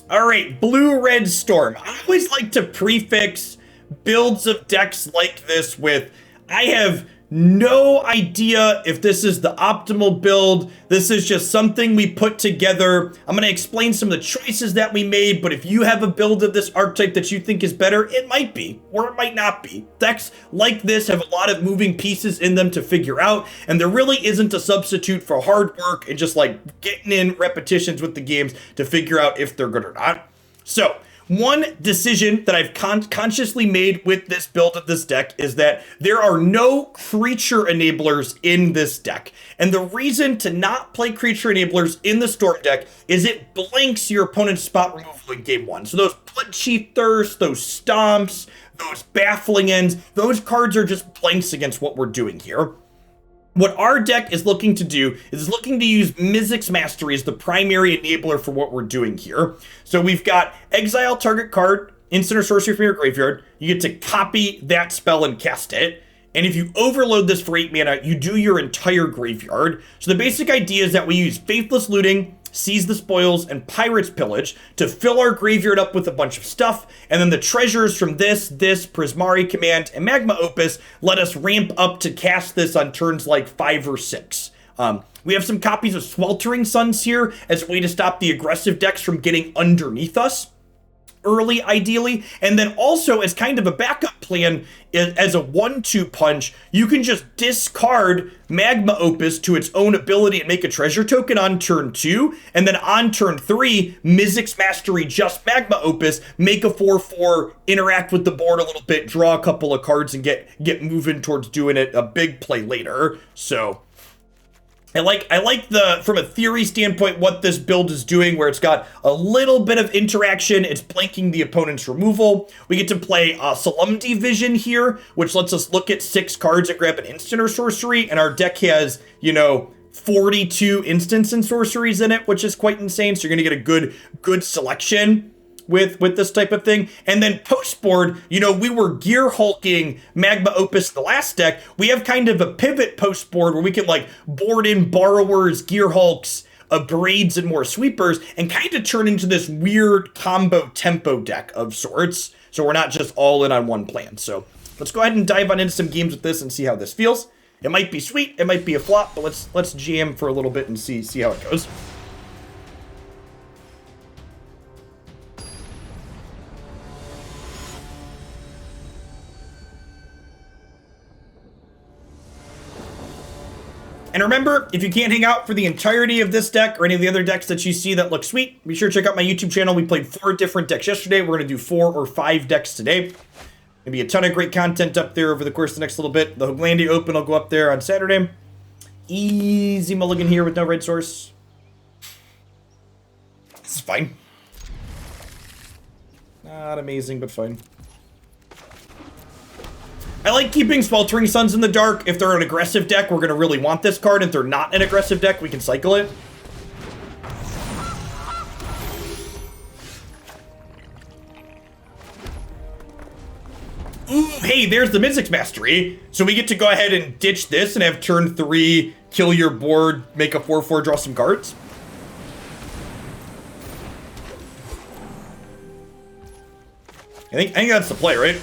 All right, Blue-Red Storm. I always like to prefix builds of decks like this with, I have no idea if this is the optimal build. This is just something we put together. I'm going to explain some of the choices that we made, but if you have a build of this archetype that you think is better, it might be, or it might not be. Decks like this have a lot of moving pieces in them to figure out, and there really isn't a substitute for hard work and just like getting in repetitions with the games to figure out if they're good or not. So, one decision that I've consciously made with this build of this deck is that there are no creature enablers in this deck. And the reason to not play creature enablers in the Storm deck is it blanks your opponent's spot removal in game one. So those Bloodchief Thirst, those Stomps, those Baffling Ends, those cards are just blanks against what we're doing here. What our deck is looking to do is looking to use Mizzix Mastery as the primary enabler for what we're doing here. So we've got exile target card, instant or sorcery from your graveyard. You get to copy that spell and cast it. And if you overload this for 8 mana, you do your entire graveyard. So the basic idea is that we use Faithless Looting, Seize the Spoils, and Pirate's Pillage to fill our graveyard up with a bunch of stuff, and then the treasures from this, Prismari Command, and Magma Opus let us ramp up to cast this on turns like 5 or 6. We have some copies of Sweltering Suns here as a way to stop the aggressive decks from getting underneath us early, ideally, and then also as kind of a backup plan, as a 1-2 punch, you can just discard Magma Opus to its own ability and make a treasure token on turn 2, and then on turn 3, Mizzix Mastery just Magma Opus, make a 4/4, interact with the board a little bit, draw a couple of cards, and get moving towards doing it a big play later. So I like the, from a theory standpoint, what this build is doing, where it's got a little bit of interaction. It's blanking the opponent's removal. We get to play Silundi Vision here, which lets us look at 6 cards and grab an instant or sorcery, and our deck has, 42 instants and sorceries in it, which is quite insane. So you're gonna get a good selection with this type of thing. And then post-board, we were Gearhulking Magma Opus the last deck. We have kind of a pivot post-board where we can board in Borrowers, Gearhulks, Abrades, and more sweepers, and kind of turn into this weird combo tempo deck of sorts. So we're not just all in on one plan. So let's go ahead and dive on into some games with this and see how this feels. It might be sweet, it might be a flop, but let's jam for a little bit and see how it goes. And remember, if you can't hang out for the entirety of this deck or any of the other decks that you see that look sweet, be sure to check out my YouTube channel. We played 4 different decks yesterday. We're going to do 4 or 5 decks today. Gonna be a ton of great content up there over the course of the next little bit. The Hoaglandia Open will go up there on Saturday. Easy mulligan here with no red source. This is fine. Not amazing, but fine. I like keeping Sweltering Suns in the dark. If they're an aggressive deck, we're going to really want this card. If they're not an aggressive deck, we can cycle it. Ooh, hey, there's the Mizzix Mastery. So we get to go ahead and ditch this and have turn 3, kill your board, make a 4/4, draw some cards. I think that's the play, right?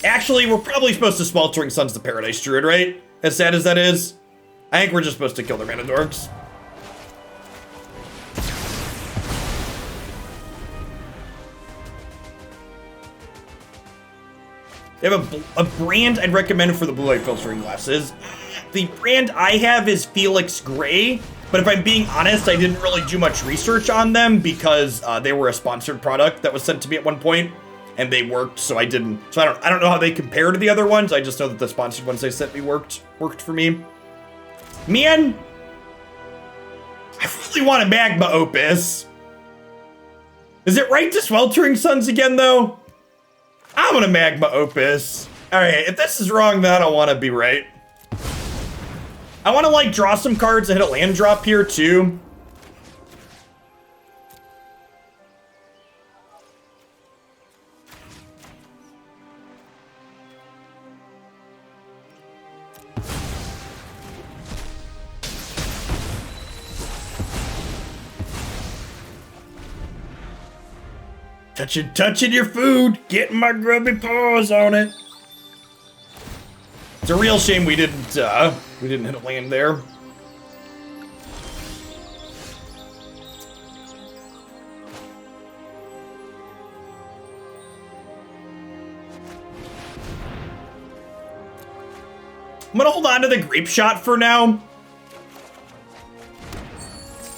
Actually, we're probably supposed to Sweltering Suns the Paradise Druid, right? As sad as that is. I think we're just supposed to kill their mana dorks. They have a brand I'd recommend for the blue light filtering glasses. The brand I have is Felix Gray, but if I'm being honest, I didn't really do much research on them because they were a sponsored product that was sent to me at one point. And they worked, so I didn't. So I don't know how they compare to the other ones. I just know that the sponsored ones they sent me worked for me. Man, I really want a Magma Opus. Is it right to Sweltering Suns again, though? I want a Magma Opus. All right, if this is wrong, then I don't want to be right. I want to draw some cards and hit a land drop here too. Touching your food, getting my grubby paws on it. It's a real shame we didn't hit a land there. I'm gonna hold on to the Grapeshot for now.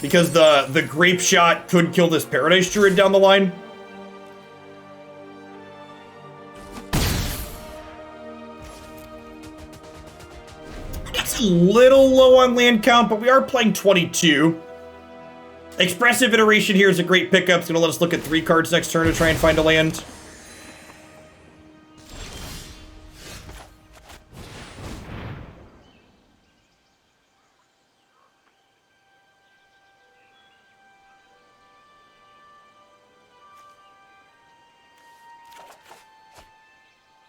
Because the Grapeshot could kill this Paradise Druid down the line. It's a little low on land count, but we are playing 22. Expressive Iteration here is a great pickup. It's gonna let us look at 3 cards next turn to try and find a land.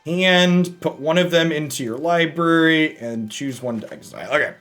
And put one of them into your library and choose one to exile. Okay.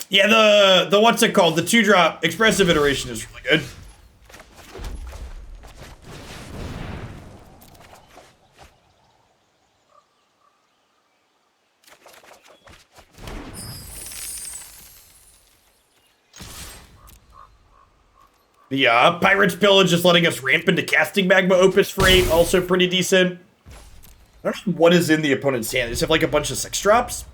Yeah, the what's it called? The 2-drop Expressive Iteration is really good. The Pirate's Pillage is letting us ramp into casting Magma Opus for 8, also pretty decent. I don't know what is in the opponent's hand. They just have like a bunch of 6-drops.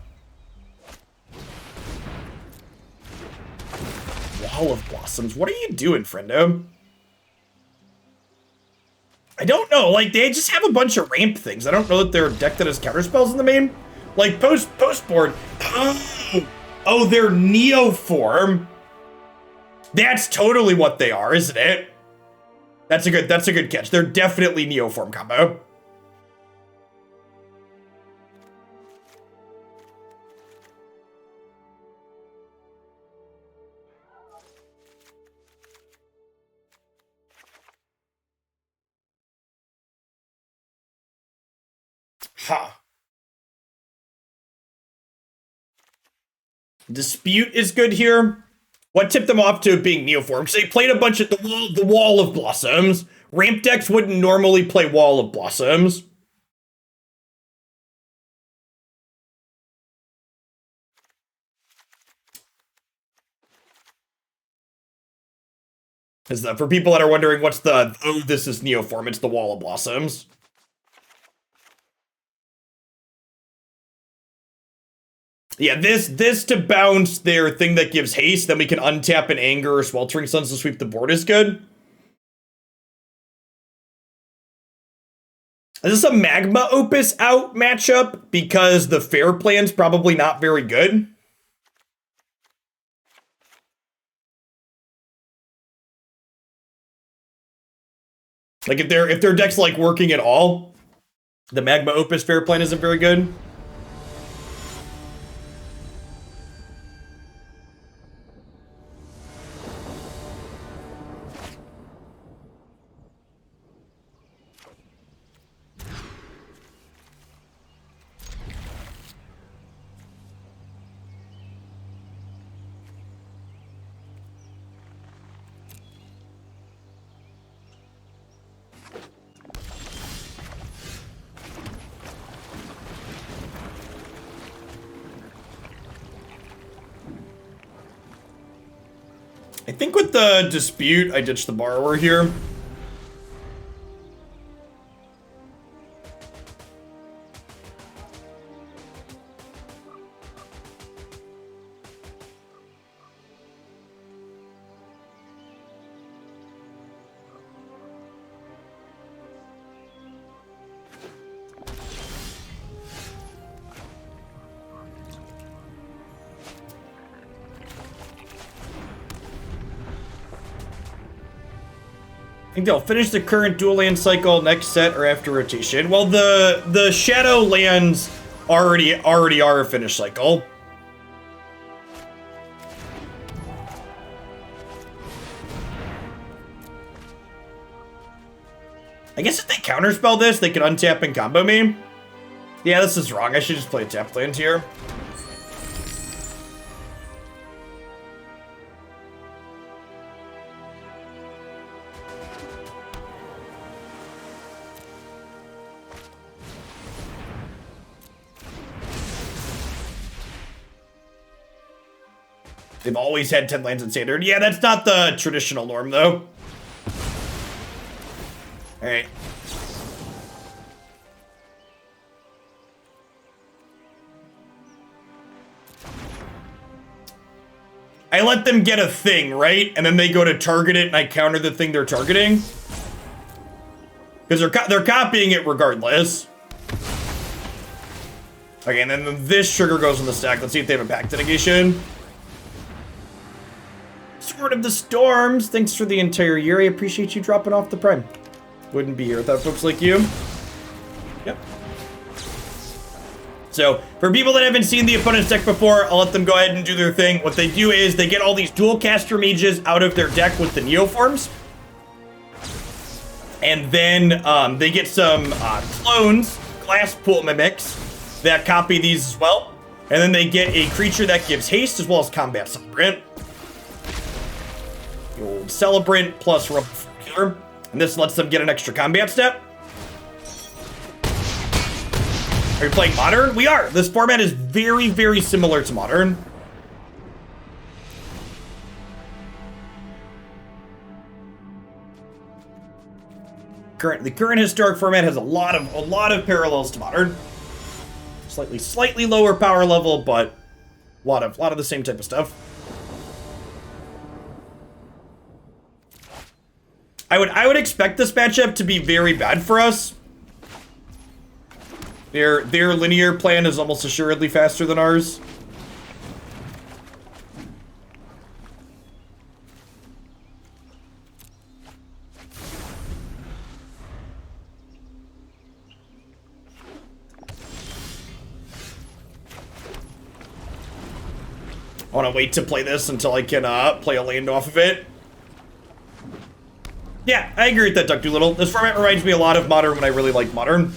Wall of Blossoms. What are you doing, friendo? I don't know. Like, they just have a bunch of ramp things. I don't know that they're a deck that has counterspells in the main. Like, post board. Oh, they're Neoform. That's totally what they are, isn't it? That's a good catch. They're definitely Neoform combo. Huh. Dispute is good here. What tipped them off to being Neoform? Because they played a bunch of the Wall of Blossoms. Ramp decks wouldn't normally play Wall of Blossoms. For people that are wondering what's this is Neoform, it's the Wall of Blossoms. Yeah, this to bounce their thing that gives haste, then we can untap an Anger or Sweltering Suns to sweep the board is good. Is this a Magma Opus out matchup? Because the fair plan's probably not very good. Like if their deck's like working at all, the Magma Opus fair plan isn't very good. I think with the Dispute, I ditched the Borrower here. I think they'll finish the current dual land cycle next set or after rotation. Well, the shadow lands already are a finish cycle. I guess if they counterspell this, they could untap and combo me. Yeah, this is wrong. I should just play a tapped land here. They've always had 10 lands in Standard. Yeah, that's not the traditional norm, though. Alright. I let them get a thing, right? And then they go to target it, and I counter the thing they're targeting. Because they're copying it regardless. Okay, and then this trigger goes on the stack. Let's see if they have a pact negation. Sword of the Storms, thanks for the entire year. I appreciate you dropping off the Prime. Wouldn't be here without folks like you. Yep. So, for people that haven't seen the opponent's deck before, I'll let them go ahead and do their thing. What they do is they get all these dual caster mages out of their deck with the Neoforms. And then they get some clones, glass pool mimics, that copy these as well. And then they get a creature that gives haste as well as combat celebrant. The old celebrant plus rubber here. And this lets them get an extra combat step. Are you playing Modern? We are. This format is very, very similar to Modern. The current historic format has a lot of parallels to Modern. Slightly lower power level, but a lot of the same type of stuff. I would expect this matchup to be very bad for us. Their linear plan is almost assuredly faster than ours. I want to wait to play this until I can play a land off of it. Yeah, I agree with that, Duck Doolittle. This format reminds me a lot of Modern when I really like Modern.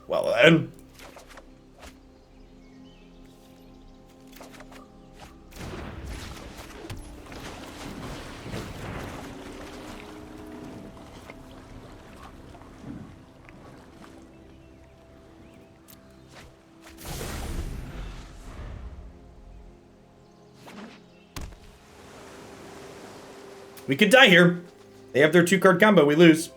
Well then. We could die here. They have their 2-card combo. We lose.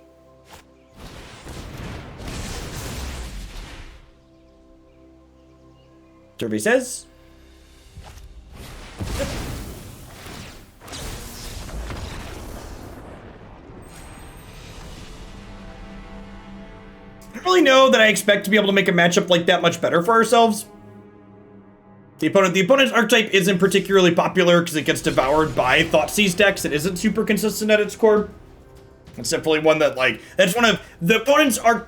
Survey says. Yep. I don't really know that I expect to be able to make a matchup like that much better for ourselves. The opponent's archetype isn't particularly popular because it gets devoured by Thoughtseize decks. It isn't super consistent at its core. It's definitely one that, like, that's one of the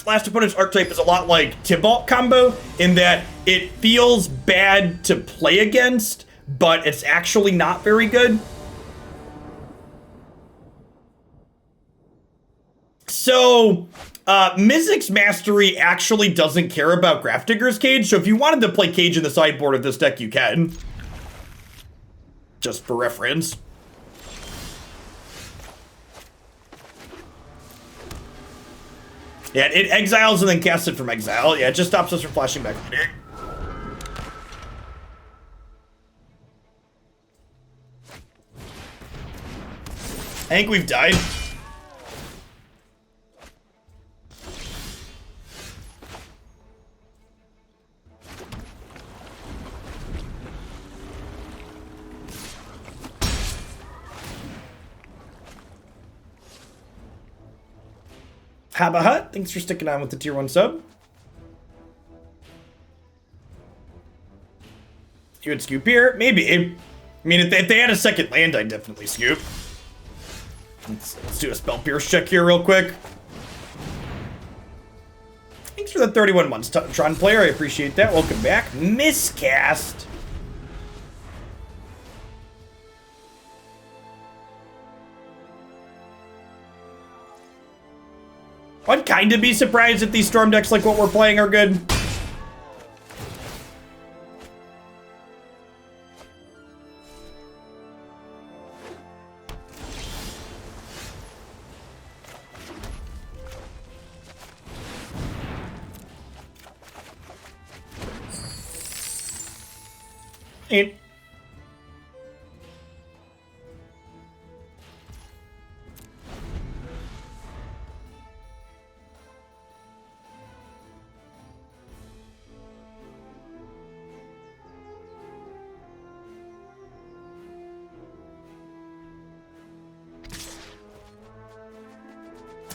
last opponent's archetype is a lot like Tibalt combo in that it feels bad to play against, but it's actually not very good. So, Mizzix Mastery actually doesn't care about Grafdigger's Cage, so if you wanted to play Cage in the sideboard of this deck, you can. Just for reference. Yeah, it exiles and then casts it from exile. Yeah, it just stops us from flashing back later. I think we've died. Habba Hut, thanks for sticking on with the tier 1 sub. You would scoop here? Maybe. I mean, if they had a second land, I'd definitely scoop. Let's do a Spell Pierce check here real quick. Thanks for the 31 months, Tron player. I appreciate that. Welcome back. Miscast. I'd kind of be surprised if these Storm decks like what we're playing are good. Ain't.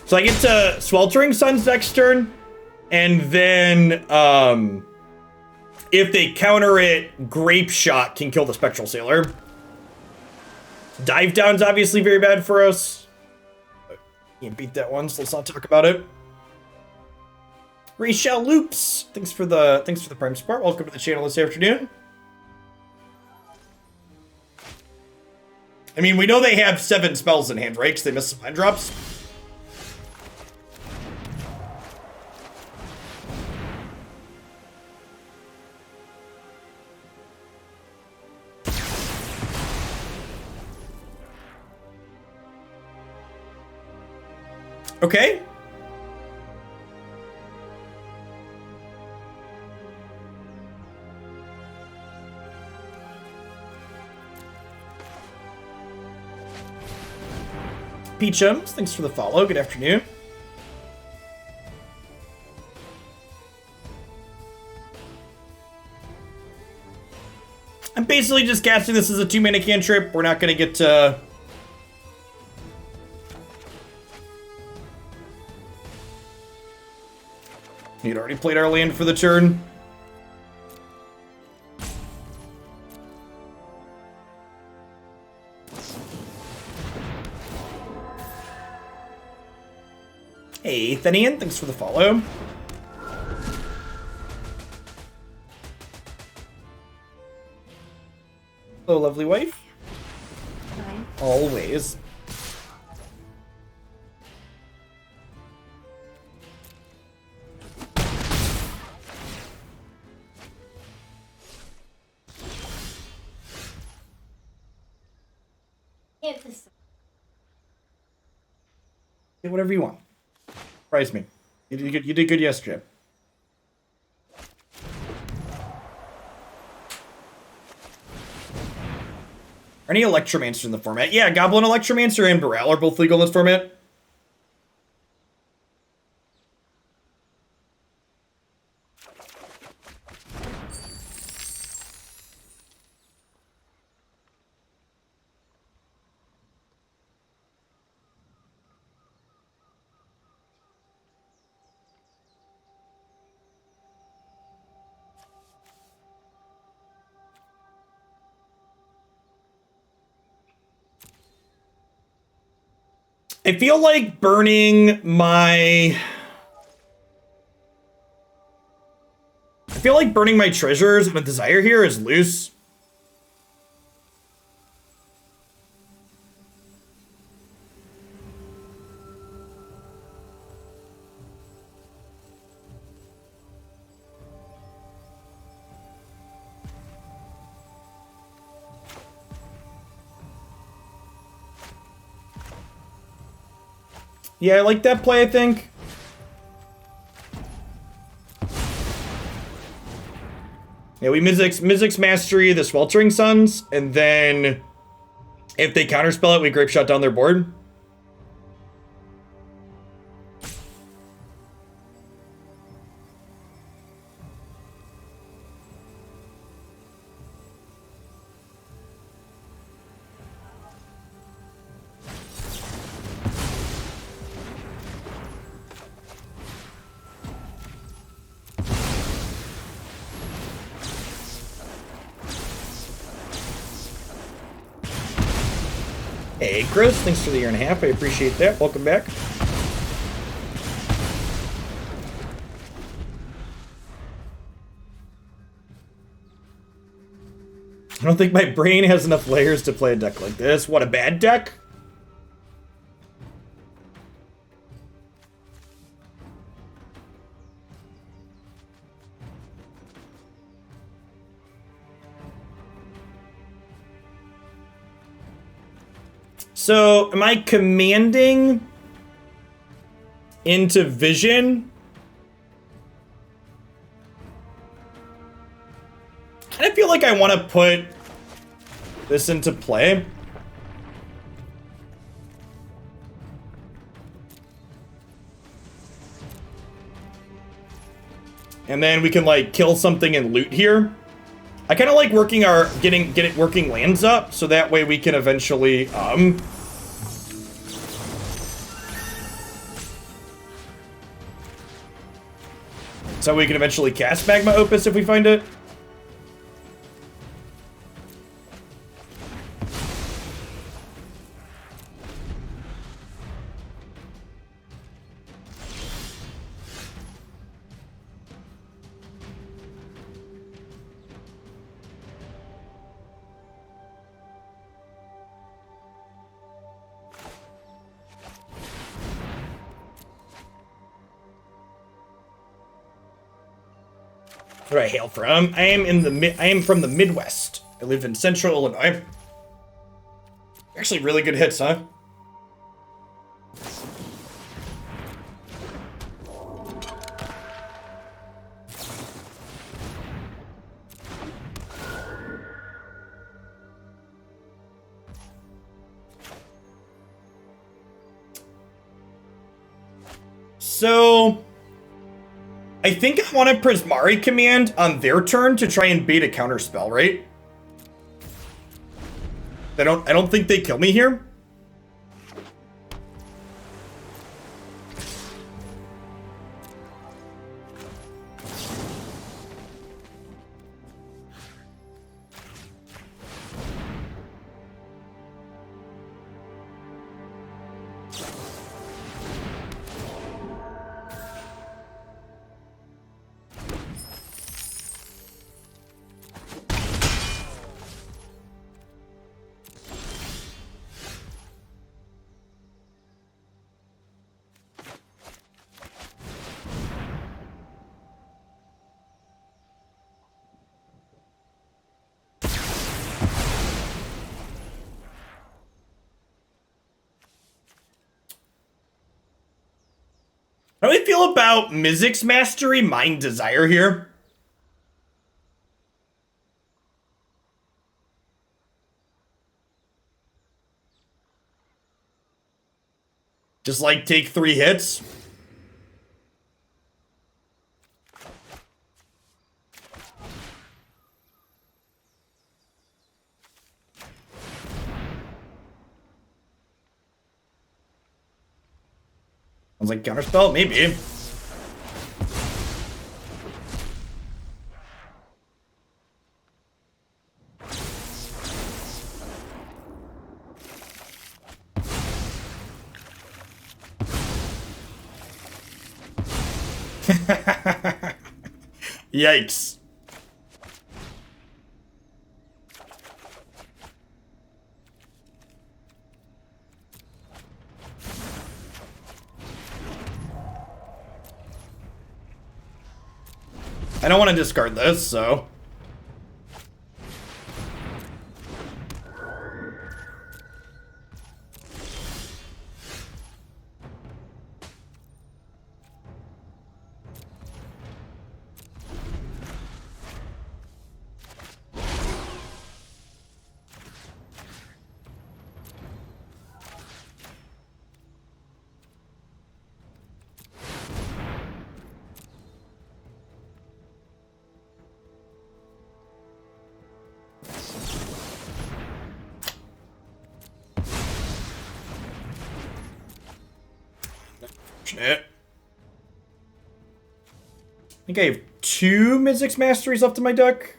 So I get to Sweltering Suns next turn, and then if they counter it, Grapeshot can kill the Spectral Sailor. Dive Down's obviously very bad for us. Can't beat that one, so let's not talk about it. Rachel Loops, thanks for the Prime support. Welcome to the channel this afternoon. I mean, we know they have 7 spells in hand, right? Because they missed some mind drops. Okay. Peachums, thanks for the follow. Good afternoon. I'm basically just casting this as a 2-mana cantrip. We're not going to get to... He'd already played our land for the turn. Hey, Thenian, thanks for the follow. Hello, lovely wife. Hi. Always. Get whatever you want. Surprise me. You did good yesterday. Are any Electromancer in the format? Yeah, Goblin Electromancer and Baral are both legal in this format. I feel like burning my... treasures with Desire here is loose. Yeah, I like that play, I think. Yeah, we Mizzix Mastery the Sweltering Suns, and then if they counterspell it, we Grapeshot down their board. Hey, Chris, thanks for the 1.5 years. I appreciate that. Welcome back. I don't think my brain has enough layers to play a deck like this. What a bad deck. So, am I commanding into Vision? I feel like I want to put this into play. And then we can like kill something and loot here. I kind of like working our working lands up so that way we can eventually so we can eventually cast Magma Opus if we find it. Where do I hail from? I am from the Midwest. I live in Central Illinois. Actually, really good hits, huh? So I think I want a Prismari Command on their turn to try and bait a counterspell, right? I don't think they kill me here. How do we feel about Mizzix Mastery, Mind Desire here? Just like take 3 hits? I was like, counterspell? Maybe. Yikes. I don't want to discard this, so... I think I have 2 Mizzix Masteries left in my deck.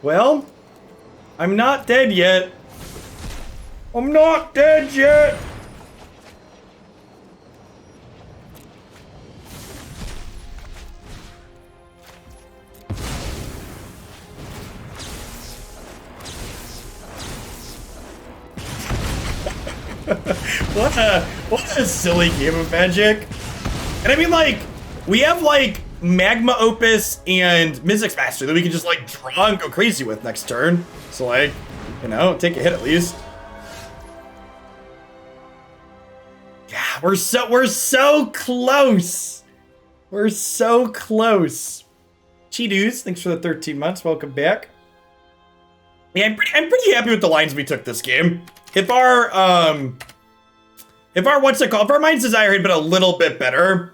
Well, I'm not dead yet. I'm not dead yet. What a silly game of Magic. And I mean, like, we have like Magma Opus and Mizzix Master that we can just like draw and go crazy with next turn. So like, you know, take a hit at least. Yeah, we're so close. We're so close. Cheedoos, thanks for the 13 months. Welcome back. Yeah, I'm pretty happy with the lines we took this game. If our what's it called? If our Mind's Desire had been a little bit better.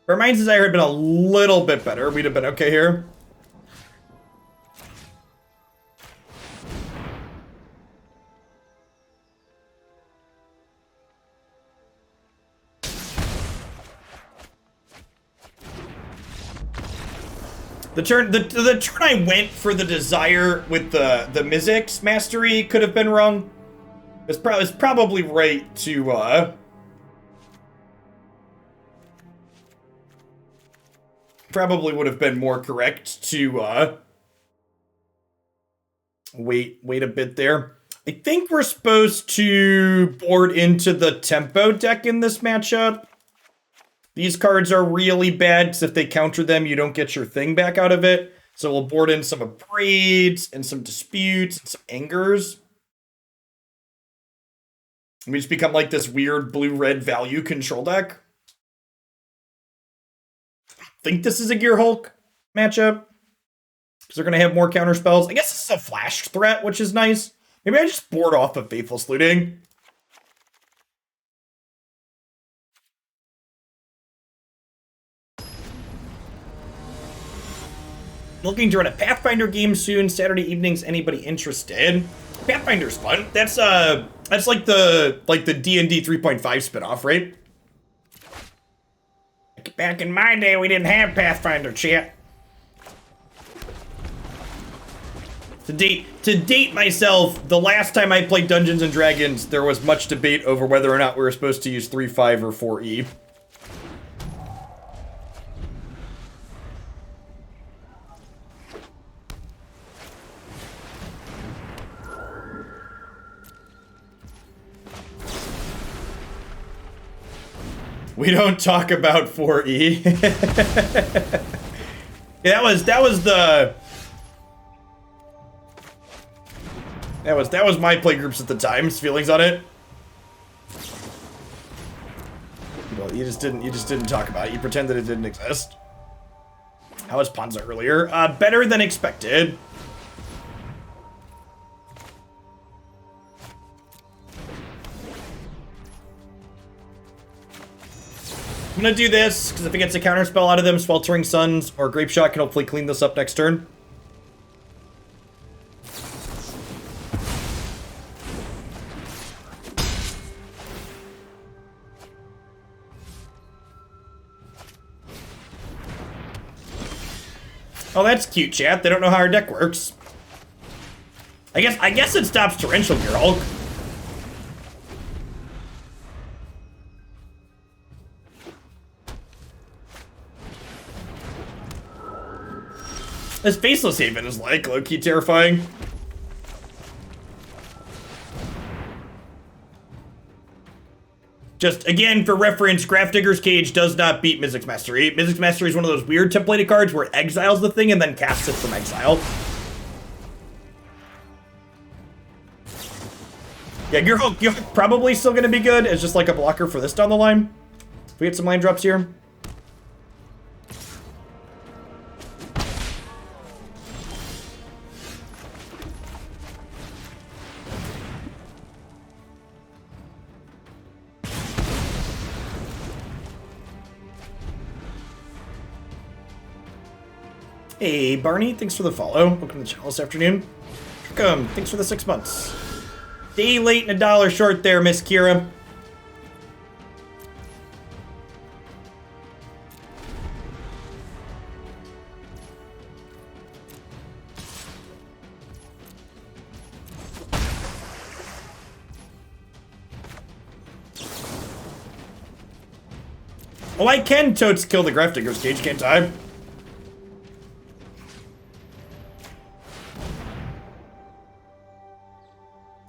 If our Mind's Desire had been a little bit better, we'd have been okay here. The turn I went for the Desire with the Mizzix Mastery could have been wrong. It's probably right to probably would have been more correct to wait a bit there. I think we're supposed to board into the tempo deck in this matchup. These cards are really bad because if they counter them, you don't get your thing back out of it. So we'll board in some Abrades and some Disputes and some Angers. And we just become like this weird blue-red value control deck. I think this is a Gearhulk matchup. Because they're going to have more counter spells. I guess this is a flash threat, which is nice. Maybe I just board off of Faithless Looting. Looking to run a Pathfinder game soon. Saturday evenings. Anybody interested? Pathfinder's fun. That's like the D&D 3.5 spinoff, right? Back in my day, we didn't have Pathfinder, chat. To date myself, the last time I played Dungeons and Dragons, there was much debate over whether or not we were supposed to use 3.5 or 4E. We don't talk about 4E. Yeah, that was my playgroups at the time's feelings on it. Well, you just didn't talk about it. You pretended it didn't exist. How was Ponza earlier? Better than expected. I'm gonna do this, because if it gets a counterspell out of them, Sweltering Suns or Grapeshot can hopefully clean this up next turn. Oh, that's cute, chat. They don't know how our deck works. I guess it stops Torrential Gearhulk. This Faceless Haven is like low-key terrifying. Just, again, for reference, Grafdigger's Cage does not beat Mizzix Mastery. Mizzix Mastery is one of those weird templated cards where it exiles the thing and then casts it from exile. Yeah, Gearhulk probably still going to be good as just like a blocker for this down the line. If we get some line drops here. Hey, Barney, thanks for the follow. Welcome to the channel this afternoon. Welcome, thanks for the 6 months. Day late and $1 short there, Miss Kira. Oh, I can totes kill the Grafdigger's Cage, can't I?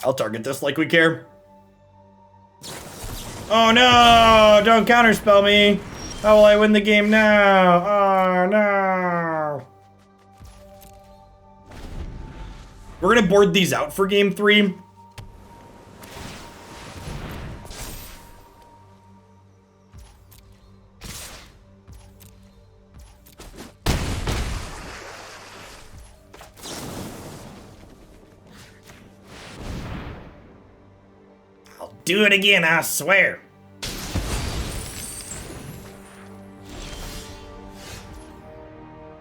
I'll target this like we care. Oh no! Don't counterspell me! How will I win the game now? Oh no! We're gonna board these out for game 3. I'll do it again, I swear.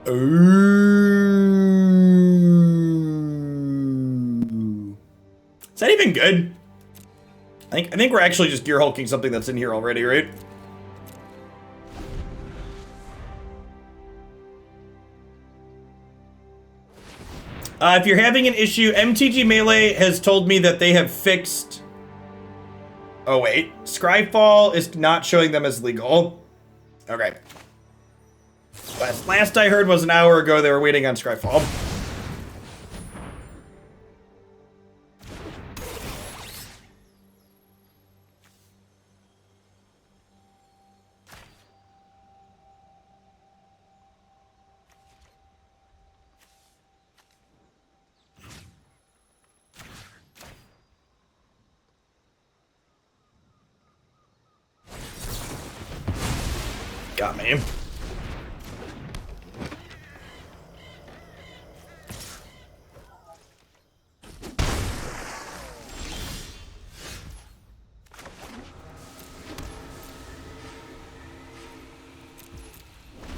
Ooh. Is that even good? I think we're actually just Gearhulking something that's in here already, right? If you're having an issue, MTG Melee has told me that they have fixed... Oh wait, Scryfall is not showing them as legal. Okay. Last I heard was an hour ago they were waiting on Scryfall. Got me.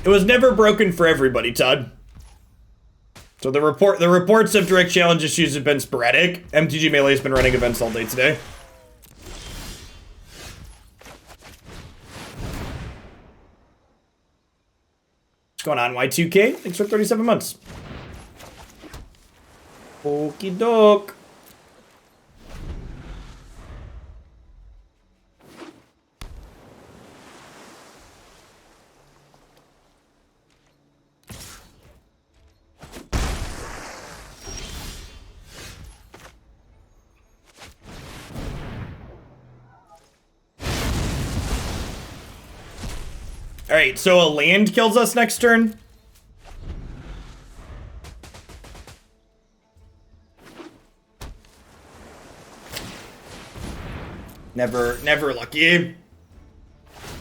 It was never broken for everybody, Todd. So the reports of direct challenge issues have been sporadic. MTG Melee has been running events all day today. What's going on, Y2K? Thanks for 37 months. Okie doke. Alright, so a land kills us next turn. Never lucky.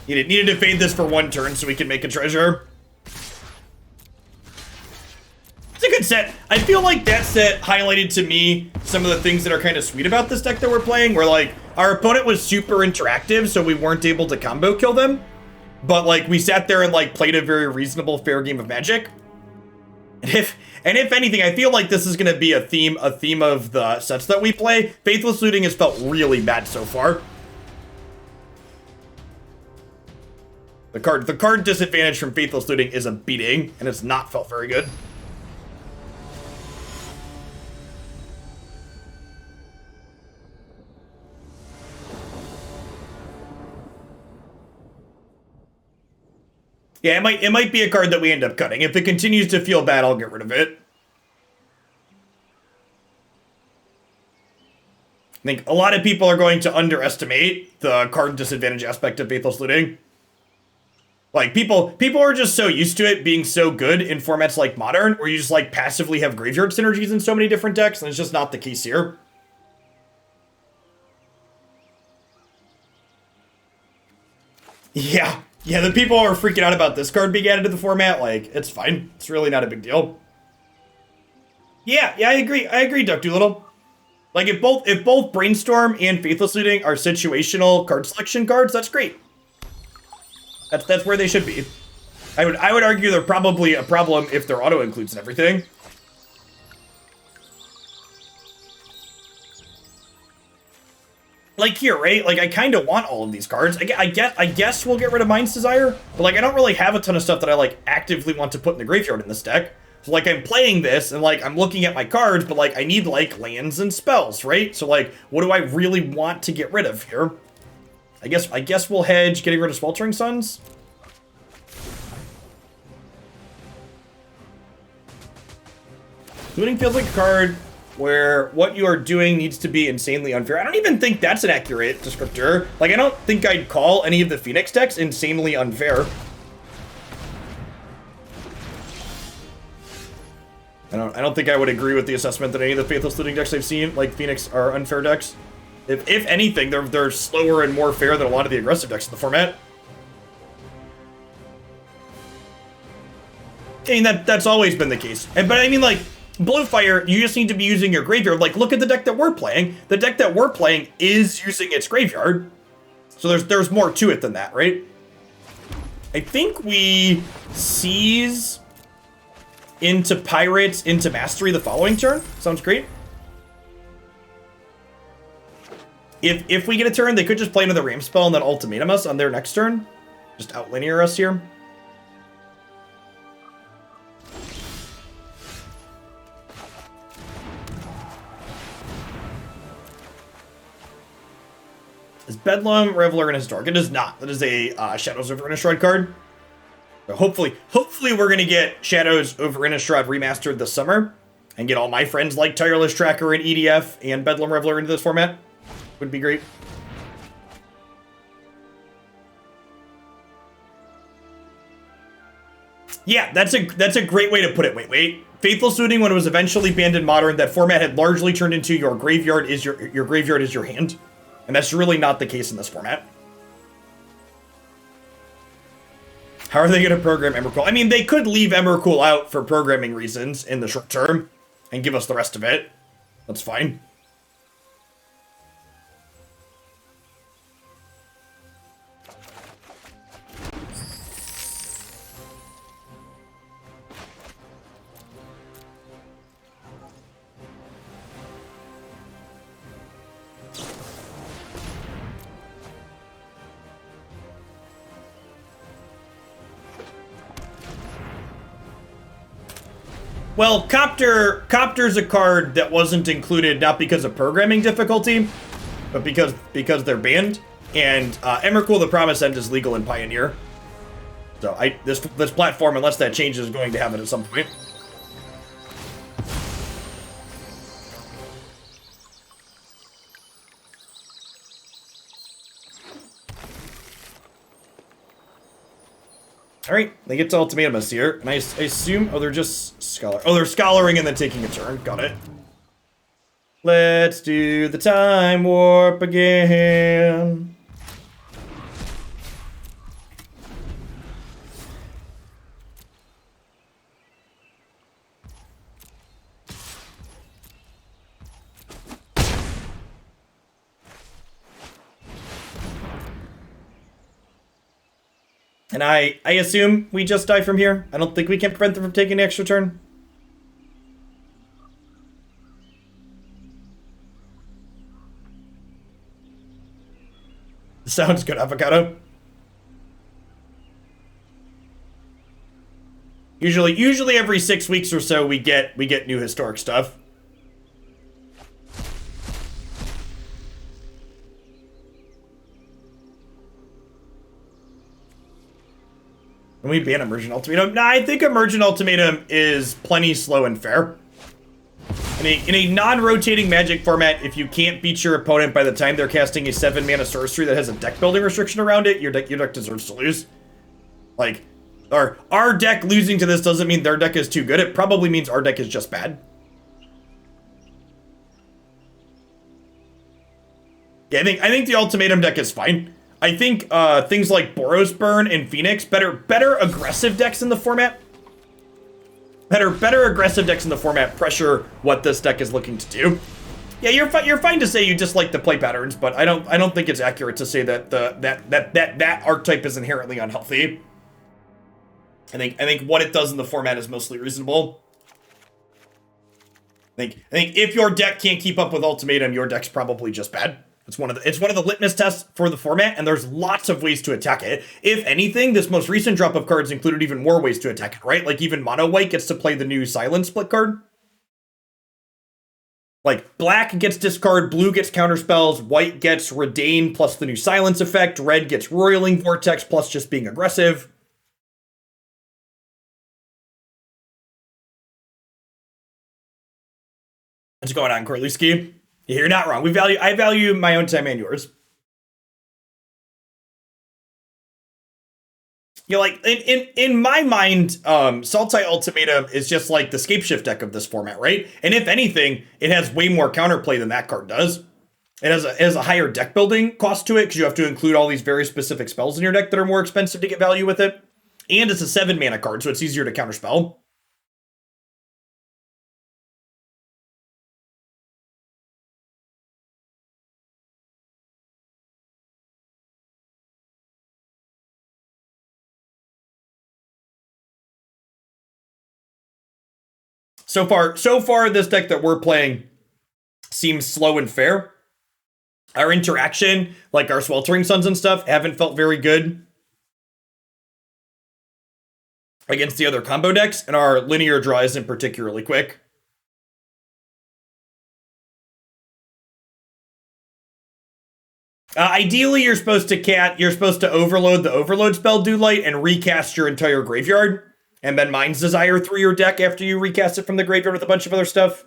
Needed to fade this for one turn so we can make a treasure. It's a good set. I feel like that set highlighted to me some of the things that are kind of sweet about this deck that we're playing, where like our opponent was super interactive, so we weren't able to combo kill them. But like we sat there and like played a very reasonable, fair game of Magic. And if anything, I feel like this is gonna be a theme of the sets that we play. Faithless Looting has felt really bad so far. The card disadvantage from Faithless Looting is a beating, and it's not felt very good. Yeah, it might be a card that we end up cutting. If it continues to feel bad, I'll get rid of it. I think a lot of people are going to underestimate the card disadvantage aspect of Faithless Looting. Like, people are just so used to it being so good in formats like Modern, where you just, like, passively have graveyard synergies in so many different decks, and it's just not the case here. Yeah. Yeah, the people are freaking out about this card being added to the format. Like, it's fine. It's really not a big deal. Yeah, I agree, Duck Doolittle. Like, if both Brainstorm and Faithless Looting are situational card selection cards, that's great. That's where they should be. I would argue they're probably a problem if they're auto includes and everything. Like here, right? Like I kind of want all of these cards. I guess we'll get rid of Mind's Desire, but like I don't really have a ton of stuff that I like actively want to put in the graveyard in this deck. So like I'm playing this and like I'm looking at my cards, but like I need like lands and spells, right? So like what do I really want to get rid of here? I guess we'll hedge getting rid of Sweltering Suns. Looting feels like a card where what you are doing needs to be insanely unfair. I don't even think that's an accurate descriptor. Like, I don't think I'd call any of the Phoenix decks insanely unfair. I don't think I would agree with the assessment that any of the Faithless Looting decks I've seen, like Phoenix, are unfair decks. If anything, they're slower and more fair than a lot of the aggressive decks in the format. I mean, that's always been the case. But I mean, like, Bluefire, you just need to be using your graveyard. Like, look at the deck that we're playing. The deck that we're playing is using its graveyard. So there's more to it than that, right? I think we seize into Pirates, into Mastery the following turn. Sounds great. If we get a turn, they could just play another Ram spell and then ultimatum us on their next turn. Just outlinear us here. Is Bedlam Reveler in Historic? It is not. That is a Shadows over Innistrad card. So hopefully we're gonna get Shadows over Innistrad remastered this summer and get all my friends like Tireless Tracker and EDF and Bedlam Reveler into this format. Would be great. Yeah, that's a great way to put it. Wait. Faithless Looting, when it was eventually banned in Modern, that format had largely turned into your graveyard is your graveyard is your hand. And that's really not the case in this format. How are they going to program Emrakul? I mean, they could leave Emrakul out for programming reasons in the short term and give us the rest of it. That's fine. Well, Copter's a card that wasn't included not because of programming difficulty, but because they're banned. And Emrakul the Promised End is legal in Pioneer. So this platform, unless that changes, is going to have it at some point. All right, they get to ultimatum us here, and I assume, oh, they're just they're scholaring and then taking a turn. Got it. Let's do the time warp again. And I assume we just die from here. I don't think we can prevent them from taking an extra turn. Sounds good, Avocado. Usually every 6 weeks or so we get new historic stuff. Can we ban Emergent Ultimatum? Nah, I think Emergent Ultimatum is plenty slow and fair. In a non-rotating Magic format, if you can't beat your opponent by the time they're casting a 7-mana sorcery that has a deck building restriction around it, your deck deserves to lose. Like, our deck losing to this doesn't mean their deck is too good. It probably means our deck is just bad. Yeah, I think the Ultimatum deck is fine. I think things like Boros Burn and Phoenix, better aggressive decks in the format. Better aggressive decks in the format pressure what this deck is looking to do. Yeah, you're fine to say you dislike the play patterns, but I don't think it's accurate to say that that archetype is inherently unhealthy. I think what it does in the format is mostly reasonable. I think if your deck can't keep up with Ultimatum, your deck's probably just bad. It's one of the litmus tests for the format, and there's lots of ways to attack it. If anything, this most recent drop of cards included even more ways to attack it, right? Like even Mono White gets to play the new Silence Split card. Like black gets discard, blue gets counterspells, white gets Redain plus the new Silence effect, red gets Roiling Vortex plus just being aggressive. What's going on, Corleyski? You're not wrong. I value my own time and yours. You know, like in my mind, Sultai Ultimatum is just like the Scapeshift deck of this format, right? And if anything, it has way more counterplay than that card does. It has a higher deck building cost to it because you have to include all these very specific spells in your deck that are more expensive to get value with it. And it's a 7 mana card, so it's easier to counterspell. So far, this deck that we're playing seems slow and fair. Our interaction, like our Sweltering Suns and stuff, haven't felt very good against the other combo decks, and our linear draw isn't particularly quick. Ideally, you're supposed to overload the overload spell Do Light and recast your entire graveyard. And then Mind's Desire through your deck after you recast it from the graveyard with a bunch of other stuff.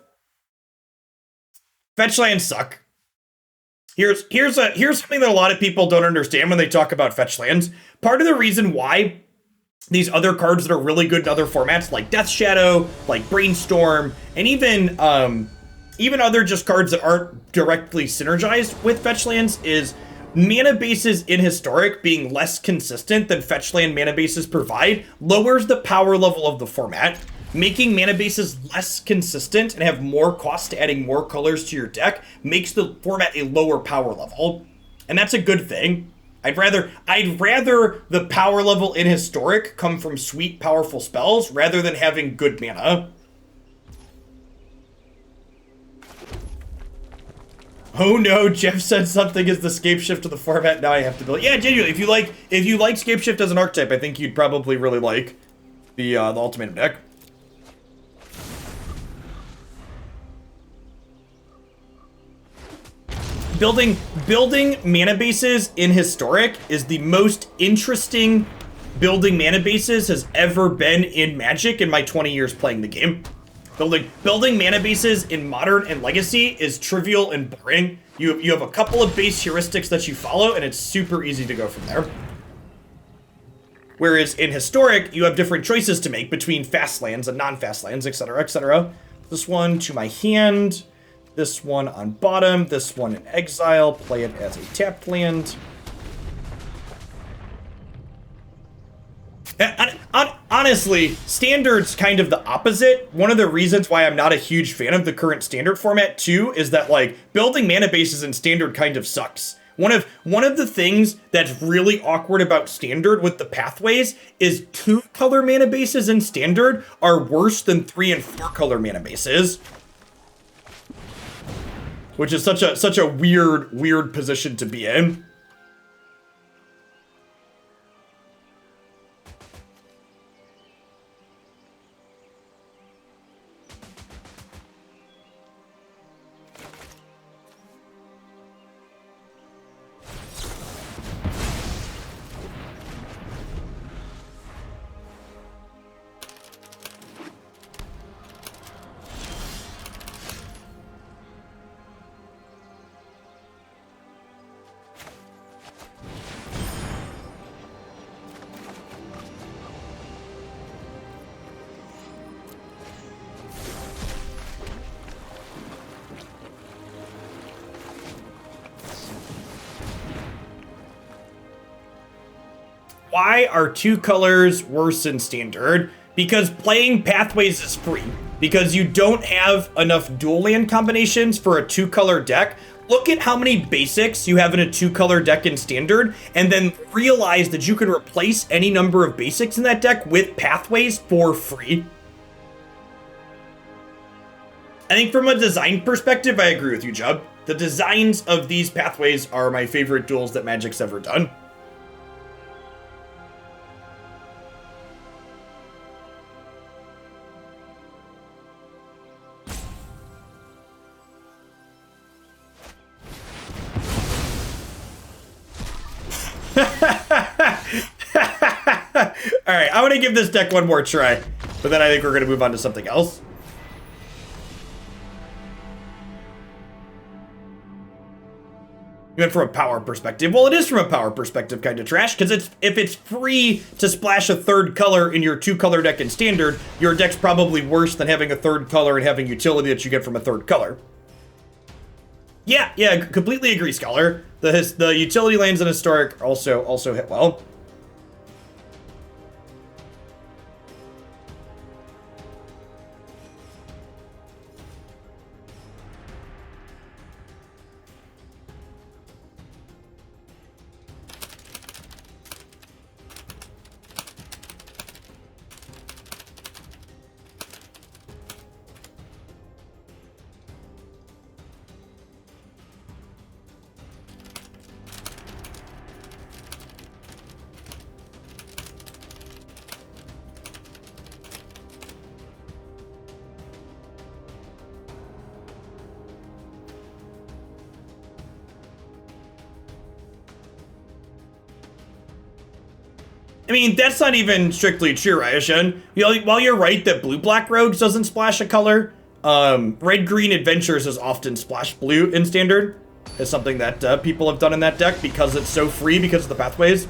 Fetch lands suck. Here's something that a lot of people don't understand when they talk about fetch lands. Part of the reason why these other cards that are really good in other formats, like Death Shadow, like Brainstorm, and even other just cards that aren't directly synergized with fetch lands, is mana bases in Historic being less consistent than fetch land mana bases provide lowers the power level of the format. Making mana bases less consistent and have more cost to adding more colors to your deck makes the format a lower power level. And that's a good thing. I'd rather the power level in Historic come from sweet, powerful spells rather than having good mana. Oh no, Jeff said something is the Scapeshift of the format. Now I have to build. Yeah, genuinely, if you like Scapeshift as an archetype, I think you'd probably really like the Ultimatum deck. Building mana bases in Historic is the most interesting building mana bases has ever been in Magic in my 20 years playing the game. Building mana bases in Modern and Legacy is trivial and boring. You have a couple of base heuristics that you follow, and it's super easy to go from there. Whereas in Historic, you have different choices to make between fast lands and non-fast lands, etc., etc. This one to my hand, this one on bottom, this one in exile, play it as a tapped land. Honestly, Standard's kind of the opposite. One of the reasons why I'm not a huge fan of the current Standard format too is that, like, building mana bases in Standard kind of sucks. One of the things that's really awkward about Standard with the pathways is 2-color mana bases in Standard are worse than 3 and 4-color mana bases. Which is such a weird position to be in. Why are 2 colors worse in Standard? Because playing Pathways is free. Because you don't have enough dual land combinations for a 2-color deck. Look at how many basics you have in a 2-color deck in Standard, and then realize that you can replace any number of basics in that deck with Pathways for free. I think from a design perspective, I agree with you, Jub. The designs of these Pathways are my favorite duels that Magic's ever done. Alright, I want to give this deck one more try, but then I think we're going to move on to something else. Even from a power perspective. Well, it is from a power perspective kind of trash, because if it's free to splash a third color in your 2-color deck in Standard, your deck's probably worse than having a third color and having utility that you get from a third color. Yeah, completely agree, Scholar. The utility lands in Historic also hit well. I mean, that's not even strictly true, Ryoshin. While you're right that blue-black rogues doesn't splash a color, red-green adventures is often splash blue in Standard. It's something that people have done in that deck because it's so free because of the pathways.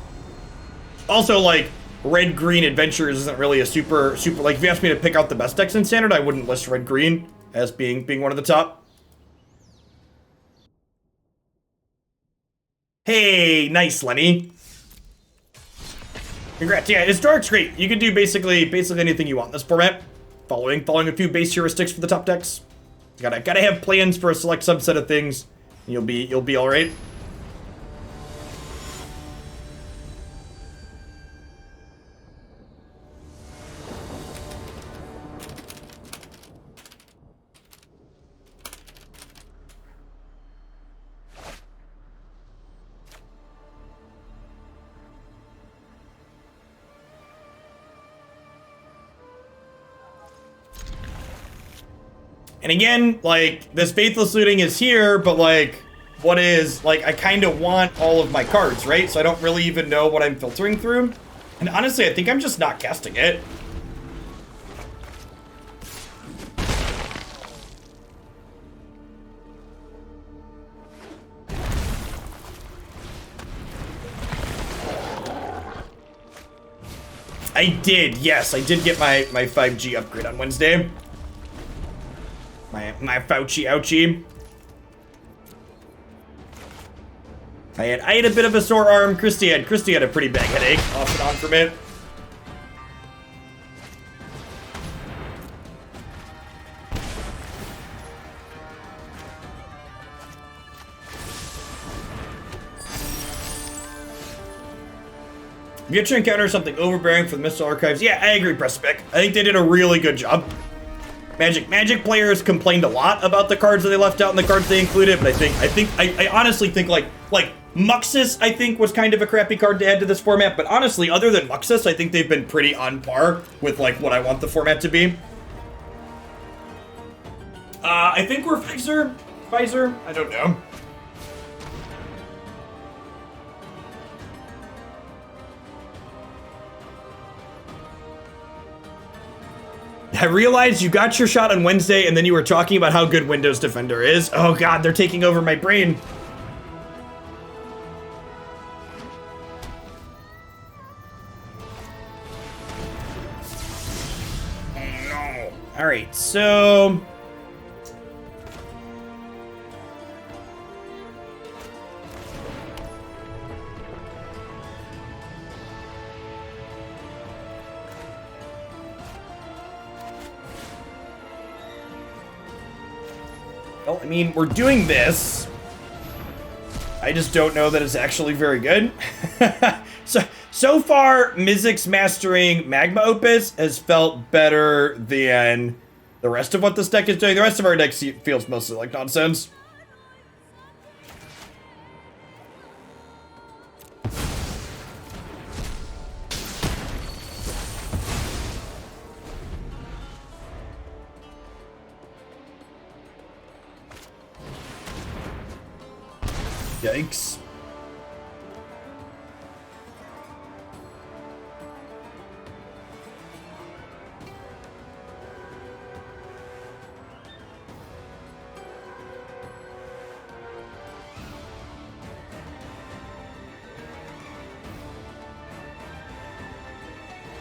Also, like, red-green adventures isn't really a super, like, if you asked me to pick out the best decks in Standard, I wouldn't list red-green as being one of the top. Hey, nice, Lenny. Congrats. Yeah, Historic's great. You can do basically anything you want in this format. Following a few base heuristics for the top decks. Gotta have plans for a select subset of things. And you'll be all right. And again, like, this Faithless Looting is here, but, like, I kind of want all of my cards, right? So I don't really even know what I'm filtering through. And honestly, I think I'm just not casting it. I did, yes. I did get my 5G upgrade on Wednesday. My Fauci ouchie. I had a bit of a sore arm. Christy had a pretty bad headache off and on from it. You get to encounter something overbearing for the Missile Archives. Yeah, I agree, Prespec. I think they did a really good job. Magic players complained a lot about the cards that they left out and the cards they included, but I honestly think like Muxus, I think, was kind of a crappy card to add to this format, but honestly, other than Muxus, I think they've been pretty on par with like what I want the format to be. I think we're Pfizer? I don't know. I realized you got your shot on Wednesday and then you were talking about how good Windows Defender is. Oh god, they're taking over my brain. Oh no. Alright, so... Well, I mean, we're doing this. I just don't know that it's actually very good. So far, Mizzix mastering Magma Opus has felt better than the rest of what this deck is doing. The rest of our deck feels mostly like nonsense. Yikes.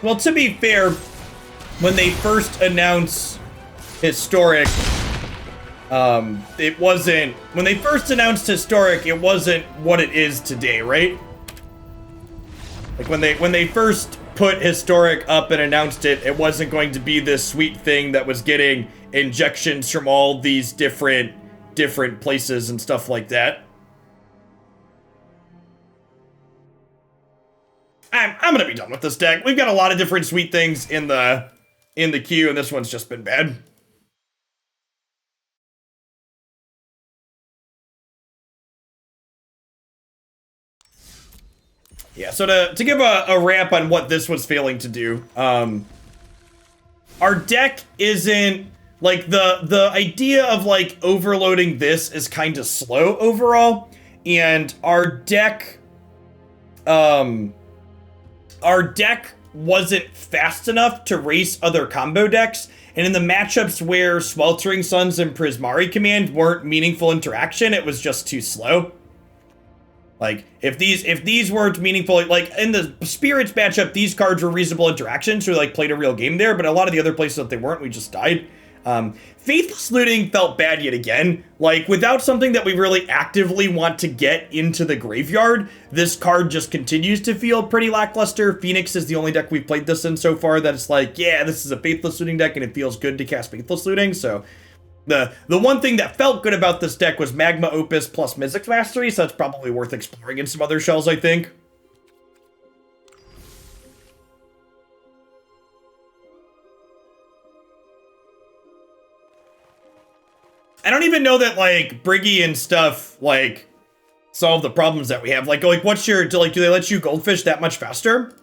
Well, to be fair, when they first announced Historic, it wasn't, when they first announced Historic, it wasn't what it is today, right? Like when they first put Historic up and announced it, it wasn't going to be this sweet thing that was getting injections from all these different places and stuff like that. I'm gonna be done with this deck. We've got a lot of different sweet things in the queue, and this one's just been bad. Yeah, so to give a wrap on what this was failing to do, our deck isn't, like, the idea of, like, overloading this is kind of slow overall, and our deck wasn't fast enough to race other combo decks, and in the matchups where Sweltering Suns and Prismari Command weren't meaningful interaction, it was just too slow. Like, if these weren't meaningful, like, in the Spirits matchup, these cards were reasonable interactions, so, like, played a real game there, but a lot of the other places that they weren't, we just died. Faithless Looting felt bad yet again. Like, without something that we really actively want to get into the graveyard, this card just continues to feel pretty lackluster. Phoenix is the only deck we've played this in so far that it's like, yeah, this is a Faithless Looting deck, and it feels good to cast Faithless Looting, so... The one thing that felt good about this deck was Magma Opus plus Mizzix Mastery, so that's probably worth exploring in some other shells, I think. I don't even know that, like, Briggy and stuff, like, solve the problems that we have. Like what's your, do they let you goldfish that much faster?